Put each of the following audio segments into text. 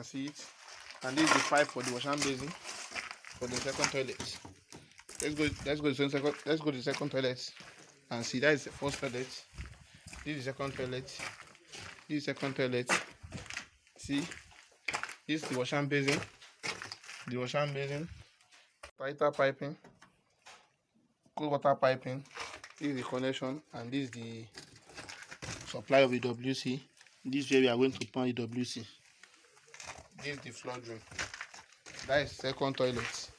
see it. And this is the pipe for the wash hand basin for the second toilet. Let's go to the second toilet and see. That is the first toilet. This is the second toilet. This is the second toilet. See, this is the wash hand basin. The wash hand basin. Tighter piping. Cold water piping. This is the connection, and this is the supply of the WC. This is where we are going to pump the WC. This is the floor drain. That is second toilet.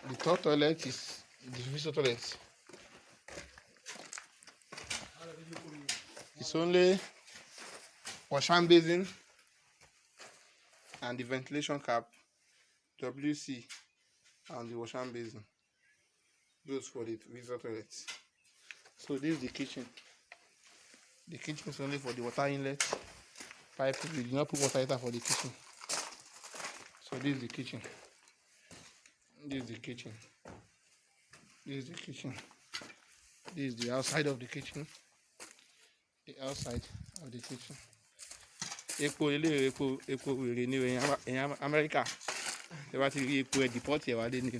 The third toilet is the visitor toilet. It's only wash hand basin and the ventilation cap, WC, and the wash hand basin. Those for the visitor toilet. So this is the kitchen. The kitchen is only for the water inlet pipe. We do not put water heater for the kitchen. So this is the kitchen. This is the kitchen. This is the kitchen. This is the outside of the kitchen. The outside of the kitchen. Epo wèrè ní ẹ̀yìn Amẹ́ríkà. Ẹ bá ti rí epo ẹ̀ deport ẹ̀ wá dé ní.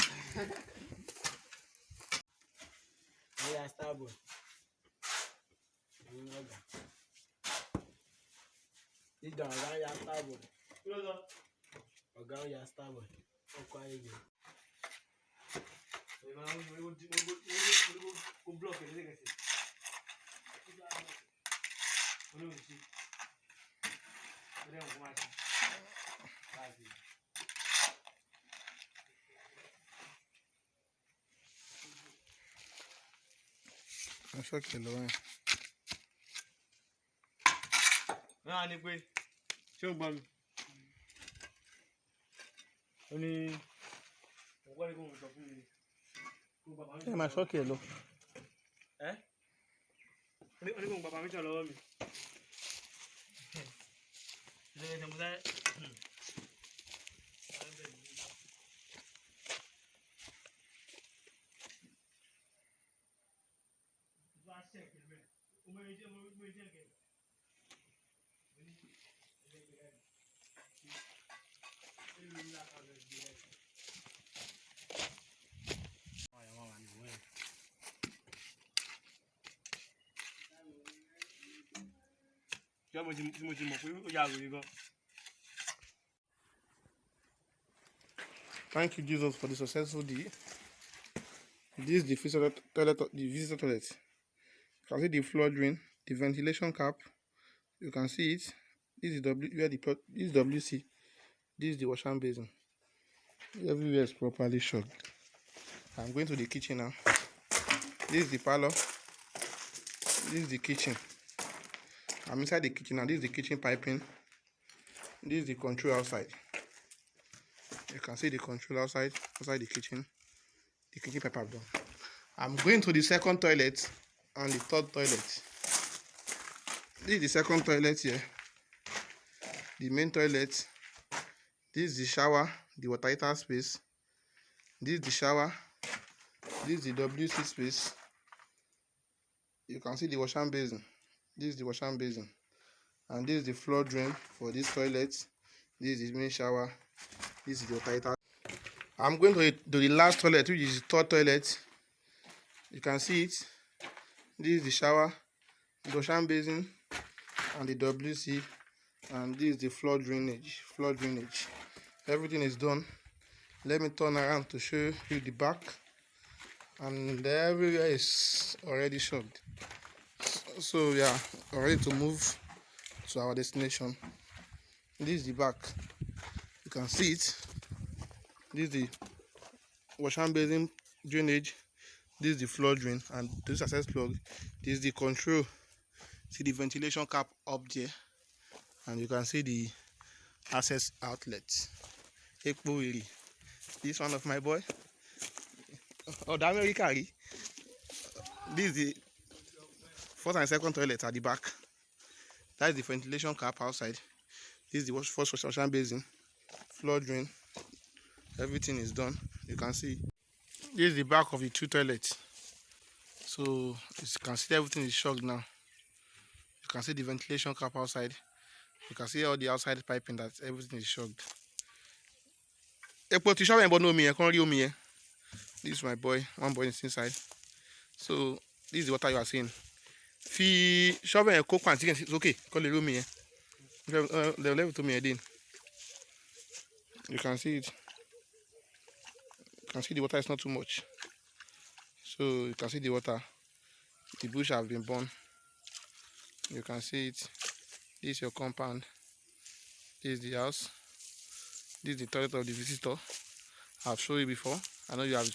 I'm sure que lo ven. No, ni pé ṣé o gbọ́ mi? Ó ní ọ̀pọ̀ ní kò ń sọ fún mi. Ẹ máa ṣọ́ọ̀kì ẹ lọ. Ẹ́ ó ní kò ń gba permission lọ́wọ́ mi. Ṣé mo sáré? Thank you, Jesus, for the successful deed. This is the visitor toilet. You can see the floor drain, the ventilation cap. You can see it. This is this is WC. This is the wash hand basin. Everywhere is properly shut. I'm going to the kitchen now. This is the parlor. This is the kitchen. I'm inside the kitchen now. This is the kitchen piping. This is the control outside. You can see the control outside the kitchen. The kitchen pipe I've done. I'm going to the second toilet and the third toilet. This is the second toilet here. The main toilet. This is the shower, the water heater space. This is the shower. This is the WC space. You can see the wash hand basin. This is the wash hand basin. And this is the floor drain for this toilet. This is the main shower. This is the water heater. I'm going to the last toilet, which is the third toilet. You can see it. This is the shower, the wash hand basin, and the WC. And this is the floor drainage. Everything is done. Let me turn around to show you the back. And everywhere is already shoved. So we are ready to move to our destination. This is the back. You can see it. This is the wash hand basin drainage. This is the floor drain and this access plug. This is the control. See the ventilation cap up there, and you can see the access outlet. This one of my boy. Oh, the America. This is the first and second toilet at the back. That is the ventilation cap outside. This is the first wash hand basin, floor drain. Everything is done. You can see. This is the back of the two toilets. So you can see everything is shocked now. You can see the ventilation cap outside. You can see all the outside piping, that everything is shocked. This is my boy. One boy is inside. So this is the water you are seeing. Fi shovel and coke and chicken. It's okay. Call the room here. The level to me again. You can see it. You can see the water is not too much. So you can see the water. The bush have been burned. You can see it. This is your compound. This is the house. This is the toilet of the visitor. I've shown you before. I know you have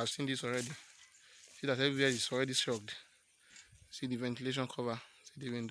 seen this already. See that everywhere is already shocked. See the ventilation cover. See the window.